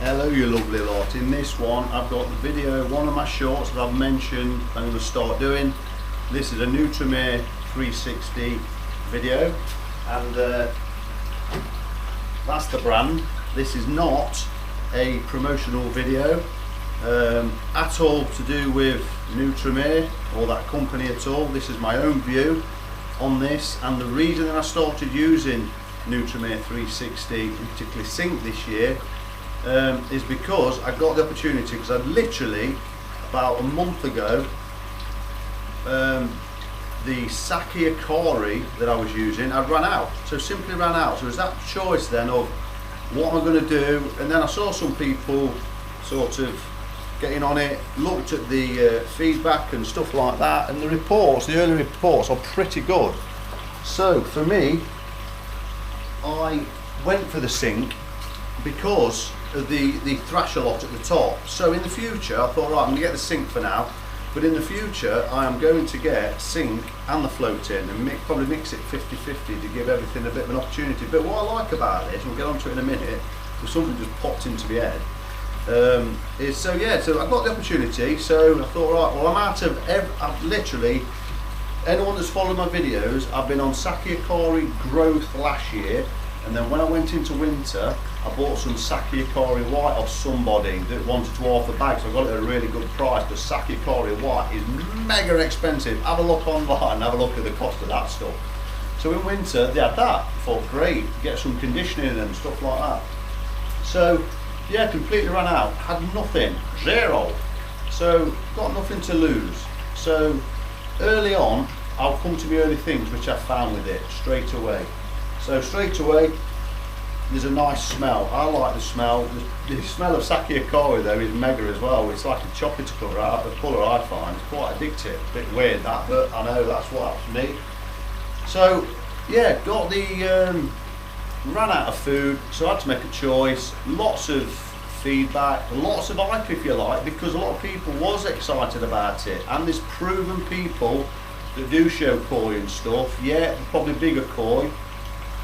Hello you lovely lot. In this one I've got the video, one of my shorts that I've mentioned I'm going to start doing. This is a Nutramare 360 video, and that's the brand. This is not a promotional video at all to do with Nutramare or that company at all. This is my own view on this, and the reason that I started using Nutramare 360, particularly Sync this year, is because I got the opportunity, because I literally about a month ago the Saki Akari that I was using, I'd run out, so simply ran out. So it was that choice then of what I'm going to do, and then I saw some people sort of getting on it, looked at the feedback and stuff like that, and the reports, the early reports are pretty good. So for me, I went for the Sync because of the thrash a lot at the top. So in the future I thought, right, I'm going to get the Sync for now, but in the future I am going to get Sync and the float in and probably mix it 50-50 to give everything a bit of an opportunity. But what I like about this, we'll get onto it in a minute, because something just popped into my head, is so I got the opportunity. So I thought, right, well, I'm out of I've literally, anyone that's followed my videos, I've been on Saki Akari growth last year, and then when I went into winter I bought some Saki Akari white off somebody that wanted to half the bag, so I got it at a really good price. But Saki Akari white is mega expensive. Have a look online, have a look at the cost of that stuff. So in winter they had that. I thought, great, get some conditioning and stuff like that. So yeah, completely ran out, had nothing, zero. So got nothing to lose. So early on, I'll come to the early things which I found with it straight away. So straight away, there's a nice smell. I like the smell. The smell of Saki Akari though is mega as well. It's like a chocolate colour. The colour I find is quite addictive. A bit weird that, but I know that's what happens to me. So yeah, got the ran out of food, so I had to make a choice. Lots of feedback, lots of hype if you like, because a lot of people was excited about it, and there's proven people that do show koi and stuff, yeah, probably bigger koi,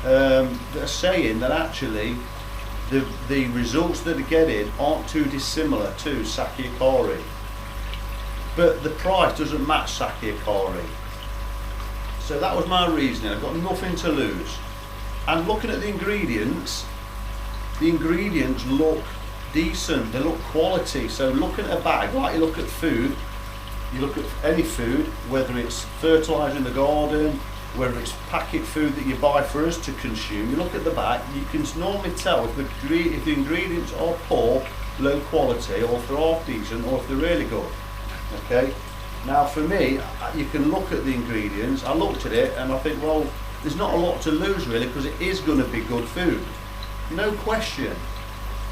that are saying that actually the results that they're getting aren't too dissimilar to Saki Akari, but the price doesn't match Saki Akari. So that was my reasoning. I've got nothing to lose, and looking at the ingredients look decent, they look quality. So looking at a bag, like you look at food, you look at any food, whether it's fertiliser in the garden, whether it's packet food that you buy for us to consume, you look at the back, you can normally tell if the ingredients are poor, low quality, or if they're half decent, or if they're really good. Okay, now for me, you can look at the ingredients. I looked at it and I think, well, there's not a lot to lose really, because it is going to be good food, no question.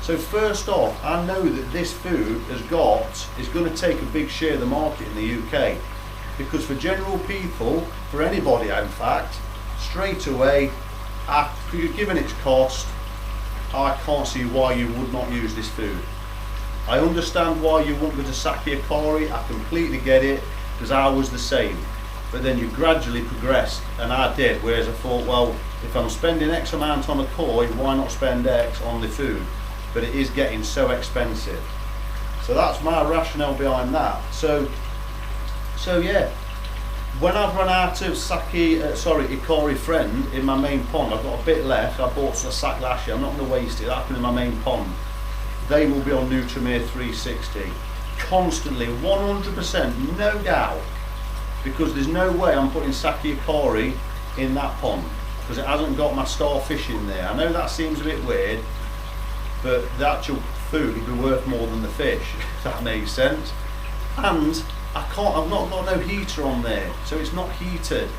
So first off, I know that this food is going to take a big share of the market in the UK, because for general people, for anybody in fact, straight away, after given its cost, I can't see why you would not use this food. I understand why you wouldn't go to Saki Akari, I completely get it, because I was the same. But then you gradually progressed, and I did, whereas I thought, well, if I'm spending X amount on a koi, why not spend X on the food? But it is getting so expensive. So that's my rationale behind that. So yeah, when I've run out of Akari Friend in my main pond, I've got a bit left. I bought a sack last year, I'm not going to waste it, that's in my main pond. They will be on Nutramare 360. Constantly, 100%, no doubt. Because there's no way I'm putting Saki Akari in that pond, because it hasn't got my starfish in there. I know that seems a bit weird, but the actual food would be worth more than the fish, if that makes sense. And I've not got no heater on there, so it's not heated.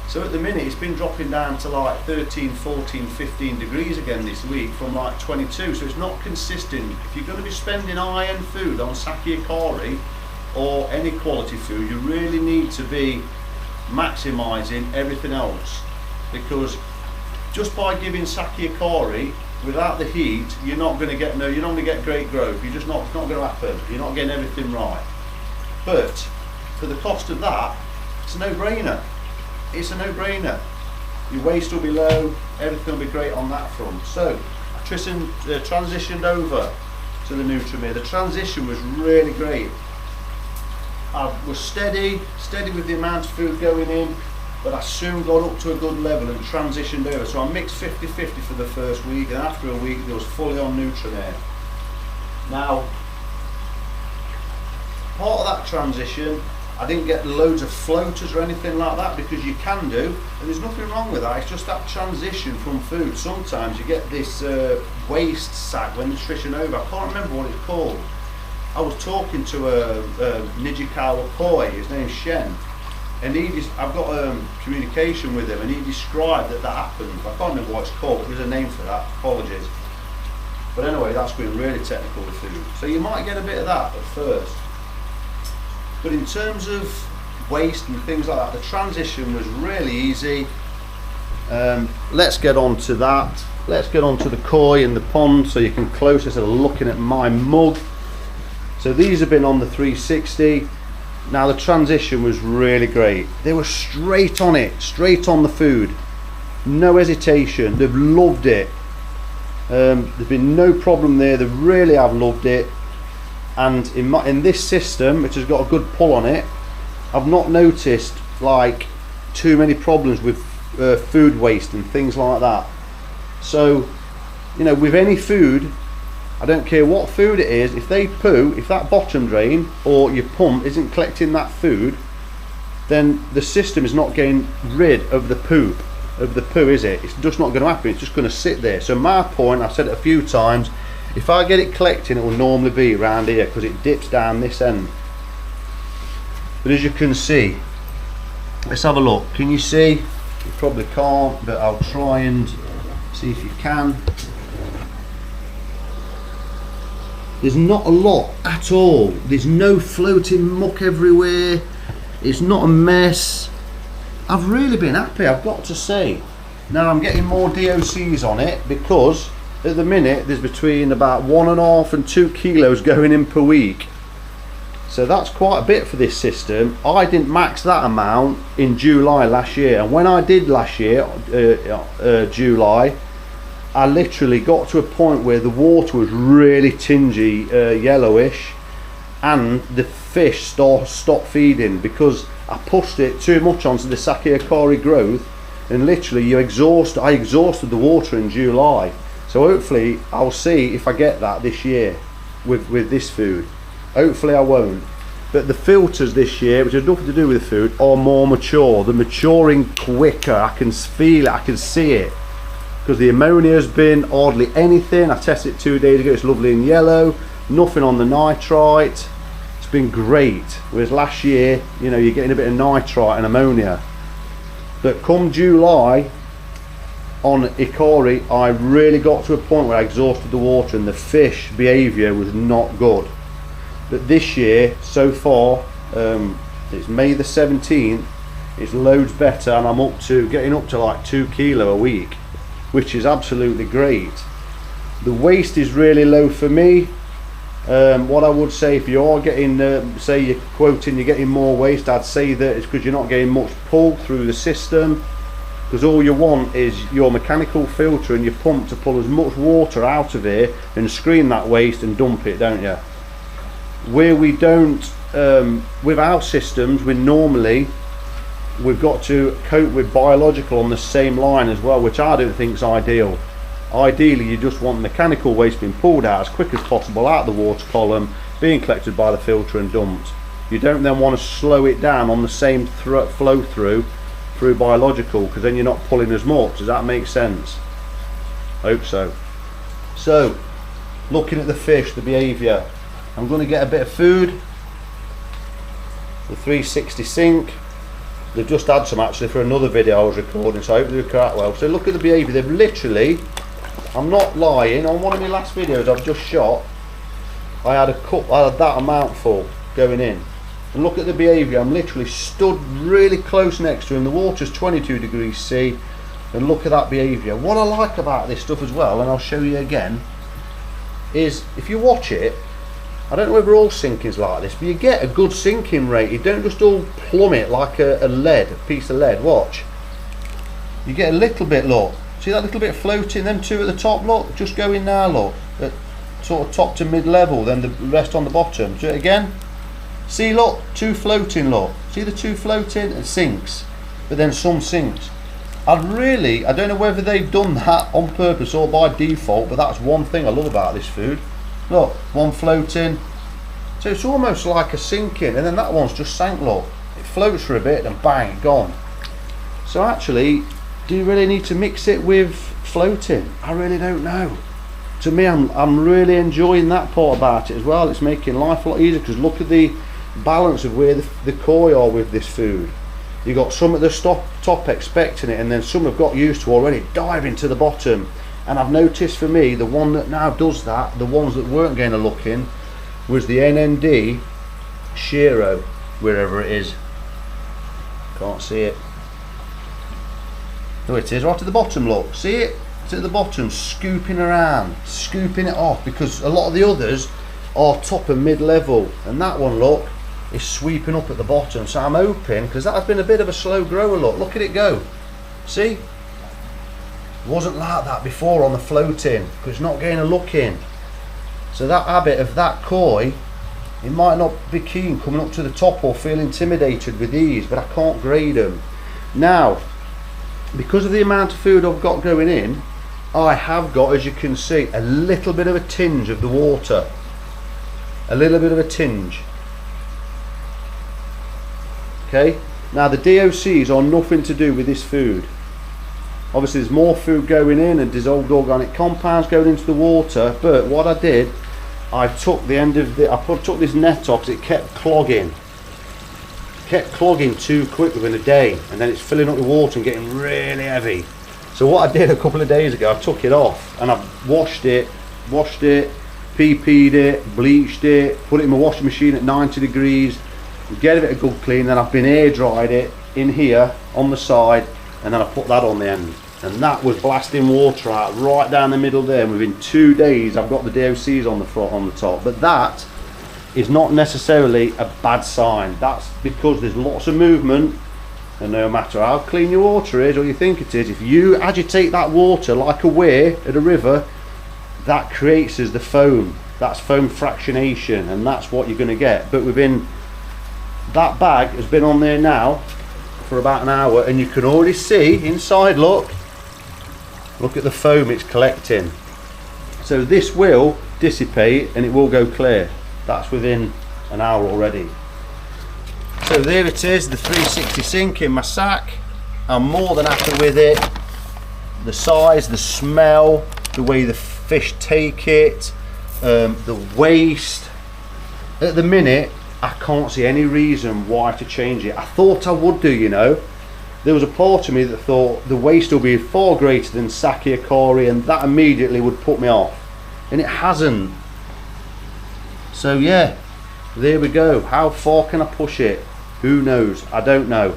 So at the minute it's been dropping down to like 13, 14, 15 degrees again this week from like 22, so it's not consistent. If you're going to be spending high-end food on Saki Akari or any quality food, you really need to be maximising everything else, because just by giving Saki Akari without the heat, you're not going to get great growth. It's not going to happen. You're not getting everything right. But for the cost of that, it's a no-brainer. It's a no-brainer. Your waste will be low, everything will be great on that front. So I transitioned over to to the Nutramare. The transition was really great. I was steady with the amount of food going in, but I soon got up to a good level and transitioned over. So I mixed 50-50 for the first week, and after a week I was fully on Nutramare. Now, part of that transition, I didn't get loads of floaters or anything like that, because you can do, and there's nothing wrong with that. It's just that transition from food. Sometimes you get this waste sack when nutrition over. I can't remember what it's called. I was talking to a Nijikawa Koi, his name's Shen, and I've got communication with him, and he described that happened. I can't remember what it's called, but there's a name for that, apologies. But anyway, that's been really technical with food. So you might get a bit of that at first. But in terms of waste and things like that, the transition was really easy. Let's get on to that. Let's get on to the koi and the pond so you can close instead of looking at my mug. So these have been on the 360. Now the transition was really great. They were straight on it, straight on the food. No hesitation, they've loved it. There's been no problem there, they really have loved it. And in this system, which has got a good pull on it, I've not noticed like too many problems with food waste and things like that. So, you know, with any food, I don't care what food it is, if they poo, if that bottom drain or your pump isn't collecting that food, then the system is not getting rid of the poop, is it? It's just not going to happen, it's just going to sit there. So my point, I've said it a few times, if I get it collecting, it will normally be around here because it dips down this end. But as you can see, let's have a look. Can you see? You probably can't, but I'll try and see if you can. There's not a lot at all. There's no floating muck everywhere. It's not a mess. I've really been happy, I've got to say. Now I'm getting more DOCs on it because at the minute there's between about 1.5 and 2 kilos going in per week. So that's quite a bit for this system. I didn't max that amount in July last year, and when I did last year, July, I literally got to a point where the water was really tingy, yellowish, and the fish stopped feeding because I pushed it too much onto the Sakiakari growth, and literally I exhausted the water in July. So hopefully I'll see if I get that this year with this food. Hopefully I won't. But the filters this year, which have nothing to do with the food, are more mature. They're maturing quicker. I can feel it, I can see it. Because the ammonia has been hardly anything. I tested it 2 days ago, it's lovely and yellow. Nothing on the nitrite. It's been great. Whereas last year, you know, you're getting a bit of nitrite and ammonia. But come July, on Ikari, I really got to a point where I exhausted the water and the fish behaviour was not good. But this year, so far, it's May the 17th, it's loads better, and I'm getting up to like 2 kilo a week, which is absolutely great. The waste is really low for me. What I would say, if you are getting, say you're quoting you're getting more waste, I'd say that it's because you're not getting much pull through the system. Because all you want is your mechanical filter and your pump to pull as much water out of here and screen that waste and dump it, don't you? Where we don't, with our systems, we've got to cope with biological on the same line as well, which I don't think is ideal. Ideally, you just want mechanical waste being pulled out as quick as possible out of the water column, being collected by the filter and dumped. You don't then want to slow it down on the same flow through biological, because then you're not pulling as much. Does that make sense? Hope so. So, looking at the fish, the behaviour, I'm going to get a bit of food. The 360 sink. They've just had some actually for another video I was recording, so I hope they crack well. So look at the behaviour. They've literally, I'm not lying, on one of my last videos I've just shot, I had that amount full going in. And look at the behaviour. I'm literally stood really close next to him. The water's 22 degrees C, and look at that behaviour. What I like about this stuff as well, and I'll show you again, is if you watch it, I don't know whether all sinking's like this, but you get a good sinking rate. You don't just all plummet like a piece of lead. Watch. You get a little bit, look. See that little bit floating, them two at the top, look? Just going now, look. sort of top to mid-level, then the rest on the bottom. Do it again. See, look, 2 floating, look. See the 2 floating? It sinks, but then some sinks. I don't know whether they've done that on purpose or by default, but that's one thing I love about this food. Look, 1 floating. So it's almost like a sinking, and then that one's just sank, look. It floats for a bit and bang, gone. So actually, do you really need to mix it with floating? I really don't know. To me, I'm really enjoying that part about it as well. It's making life a lot easier, because look at the balance of where the koi are with this food. You got some at the top expecting it, and then some have got used to already diving to the bottom. And I've noticed for me, the one that now does that, the ones that weren't getting a look in, was the NND Shiro, wherever it is. Can't see it. Oh, it is right at the bottom, look. See it? It's at the bottom, scooping around, scooping it off, because a lot of the others are top and mid-level, and that one, look, is sweeping up at the bottom. So I'm hoping, because that has been a bit of a slow grower, look at it go. See? It wasn't like that before on the floating, because it's not getting a look in. So that habit of that koi, it might not be keen coming up to the top or feel intimidated with these, but I can't grade them. Now, because of the amount of food I've got going in, I have got, as you can see, a little bit of a tinge of the water. A little bit of a tinge. Okay, now the DOCs are nothing to do with this food. Obviously there's more food going in and dissolved organic compounds going into the water, but what I did, I took the end of took this net off because it kept clogging. Kept clogging too quick within a day, and then it's filling up the water and getting really heavy. So what I did a couple of days ago, I took it off and I washed it, PP'd it, bleached it, put it in my washing machine at 90 degrees, gave it a good clean, then I've been air dried it in here on the side, and then I put that on the end, and that was blasting water out right down the middle there, and within 2 days I've got the DOCs on the front, on the top. But that is not necessarily a bad sign. That's because there's lots of movement, and no matter how clean your water is or you think it is, if you agitate that water like a weir at a river, that creates as the foam. That's foam fractionation, and that's what you're going to get. But within that bag has been on there now for about an hour, and you can already see inside, look at the foam it's collecting. So this will dissipate and it will go clear. That's within an hour already. So there it is, the 360 sink in my sack. I'm more than happy with it. The size, the smell, the way the fish take it, the waste. At the minute, I can't see any reason why to change it. I thought I would do, you know. There was a part of me that thought the waste will be far greater than sake akari, and that immediately would put me off. And it hasn't. So yeah, there we go. How far can I push it? Who knows? I don't know.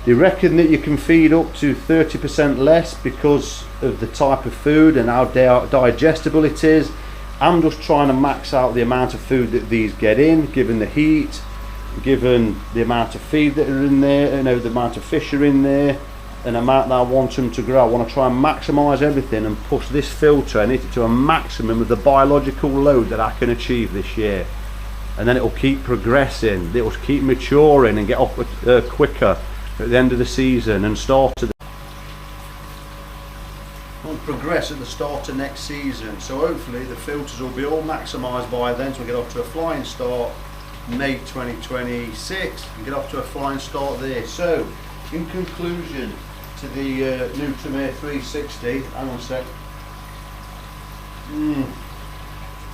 They reckon that you can feed up to 30% less because of the type of food and how digestible it is. I'm just trying to max out the amount of food that these get in, given the heat, given the amount of feed that are in there, you know, the amount of fish are in there, and the amount that I want them to grow. I want to try and maximise everything and push this filter and hit it to a maximum of the biological load that I can achieve this year. And then it will keep progressing, it will keep maturing and get off quicker at the end of the season and start to progress at the start of next season. So hopefully the filters will be all maximised by then, so we'll get off to a flying start May 2026 and get off to a flying start there. So in conclusion to the Nutramare 360, hang on a sec.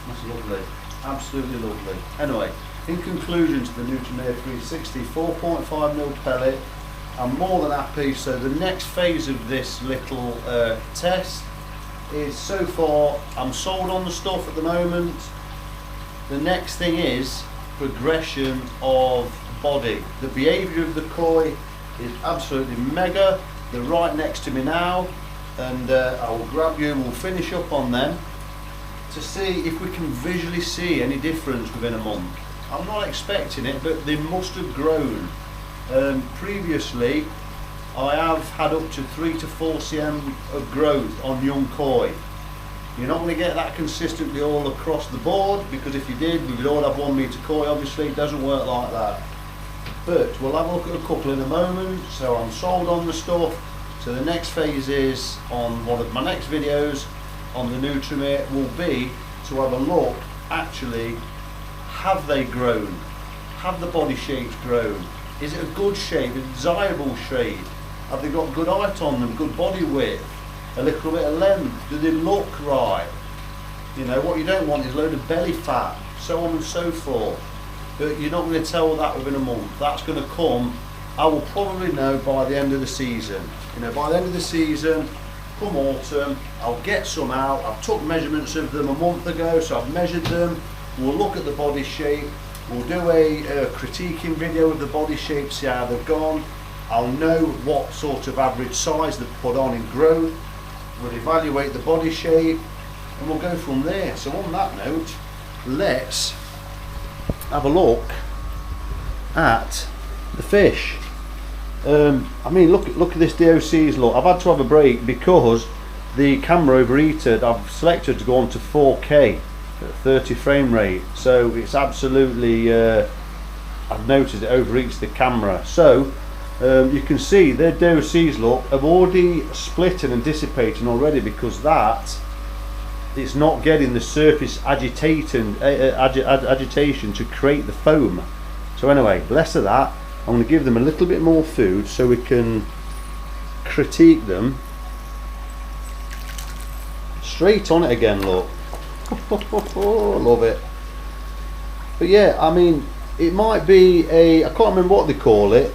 That's lovely, absolutely lovely. Anyway, in conclusion to the Nutramare 360, 4.5mm pellet, I'm more than happy. So the next phase of this little test is, so far I'm sold on the stuff at the moment. The next thing is progression of body. The behaviour of the koi is absolutely mega. They're right next to me now, and I will grab you and we'll finish up on them to see if we can visually see any difference within a month. I'm not expecting it, but they must have grown. Previously I have had up to 3 to 4 cm of growth on young koi, You're not going to get that consistently all across the board, because if you did, we would all have 1 metre koi. Obviously it doesn't work like that. But we'll have a look at a couple in a moment. So I'm sold on the stuff. So the next phase is, on one of my next videos on the Nutramare, will be to have a look, actually, have they grown? Have the body shapes grown? Is it a good shape, a desirable shape? Have they got good height on them, good body width, a little bit of length? Do they look right? You know, what you don't want is a load of belly fat, so on and so forth. But you're not going to tell that within a month. That's going to come, I will probably know by the end of the season. You know, by the end of the season, come autumn, I'll get some out. I've took measurements of them a month ago, so I've measured them. We'll look at the body shape. We'll do a critiquing video of the body shape, see how they've gone. I'll know what sort of average size they've put on in growth. We'll evaluate the body shape, and we'll go from there. So on that note, let's have a look at the fish. I mean, look at this DOC's look. I've had to have a break because the camera overheated. I've selected to go on to 4K at 30 frame rate, so it's absolutely I've noticed it overheats the camera. So you can see the DOC's look have already splitting and dissipating already, because that it's not getting the surface agitation to create the foam. So anyway, less of that. I'm going to give them a little bit more food so we can critique them. Straight on it again, look. I love it. But yeah, I mean, it might be a, I can't remember what they call it.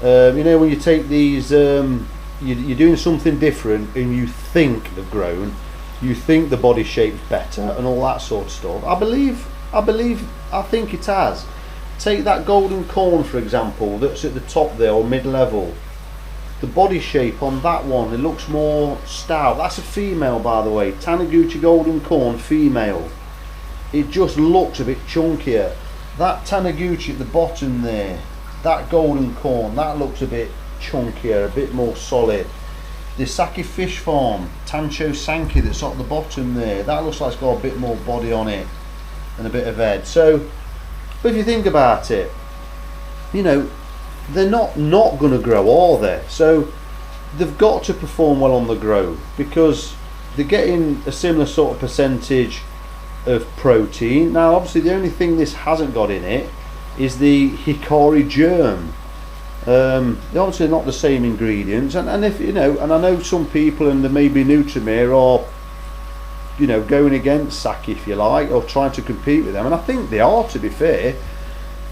You know, when you take these, you're doing something different and you think they've grown, you think the body shape's better and all that sort of stuff. I think it has. Take that golden corn, for example, that's at the top there, or mid-level. The body shape on that one, it looks more stout. That's a female, by the way. Taniguchi golden corn, female. It just looks a bit chunkier. That Taniguchi at the bottom there, that golden corn, that looks a bit chunkier, a bit more solid. The Saki Fish Farm, Tancho Sanki, that's at the bottom there, that looks like it's got a bit more body on it and a bit of head. So, but if you think about it, you know, they're not going to grow, are they? So they've got to perform well on the grow, because they're getting a similar sort of percentage of protein. Now obviously the only thing this hasn't got in it is the hikari germ. They're obviously not the same ingredients, and if you know, and I know some people, and there may be Nutramare, are, you know, going against Saki, if you like, or trying to compete with them, and I think they are, to be fair,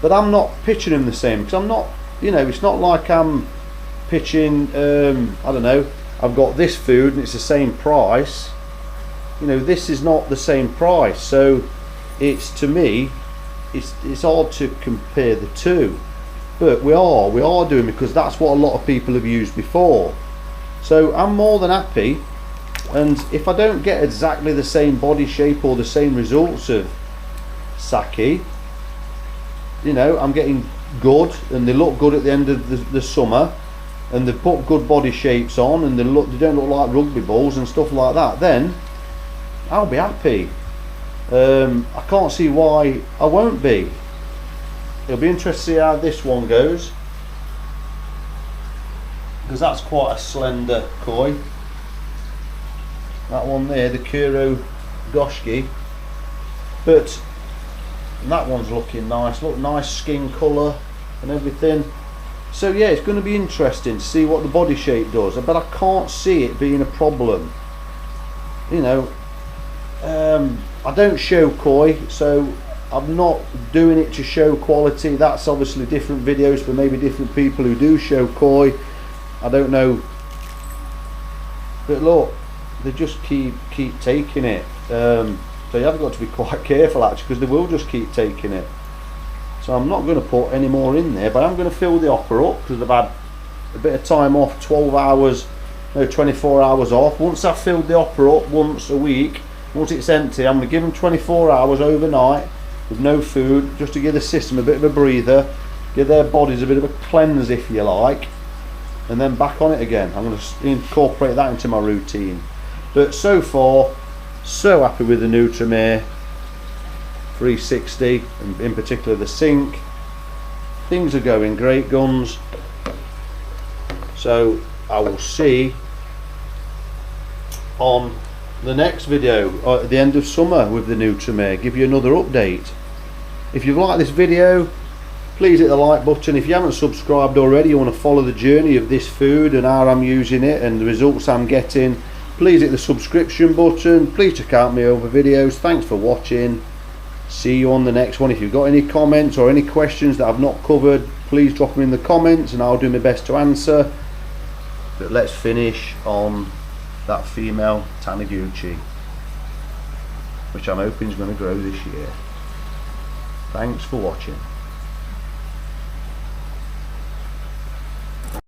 but I'm not pitching them the same, because I'm not, you know, it's not like I'm pitching, I don't know, I've got this food and it's the same price. You know, this is not the same price, so it's, to me, it's hard to compare the two, but we are doing, because that's what a lot of people have used before. So I'm more than happy. And if I don't get exactly the same body shape or the same results of Saki, you know, I'm getting good, and they look good at the end of the summer, and they put good body shapes on, and they don't look like rugby balls and stuff like that, then I'll be happy. I can't see why I won't be. It'll be interesting to see how this one goes, because that's quite a slender koi. That one there, the Kuro Goshki, but that one's looking nice. Look, nice skin colour and everything. So yeah, it's going to be interesting to see what the body shape does, but I can't see it being a problem. You know, I don't show koi, so I'm not doing it to show quality. That's obviously different videos for maybe different people who do show koi. I don't know, but look, they just keep taking it. So you have got to be quite careful, actually, because they will just keep taking it. So I'm not going to put any more in there, but I'm going to fill the hopper up, because I've had a bit of time off, 12 hours, no, 24 hours off. Once I've filled the hopper up once a week, once it's empty, I'm going to give them 24 hours overnight with no food, just to give the system a bit of a breather, give their bodies a bit of a cleanse, if you like, and then back on it again. I'm going to incorporate that into my routine. But so far, So happy with the Nutramare 360, and in particular the sink. Things are going great guns. So I will see on the next video at the end of summer with the Nutramare, give you another update. If you've liked this video, please hit the like button. If you haven't subscribed already, you want to follow the journey of this food and how I'm using it and the results I'm getting, please hit the subscription button. Please check out my other videos. Thanks for watching. See you on the next one. If you've got any comments or any questions that I've not covered, please drop them in the comments and I'll do my best to answer. But let's finish on that female Taniguchi, which I'm hoping is going to grow this year. Thanks for watching.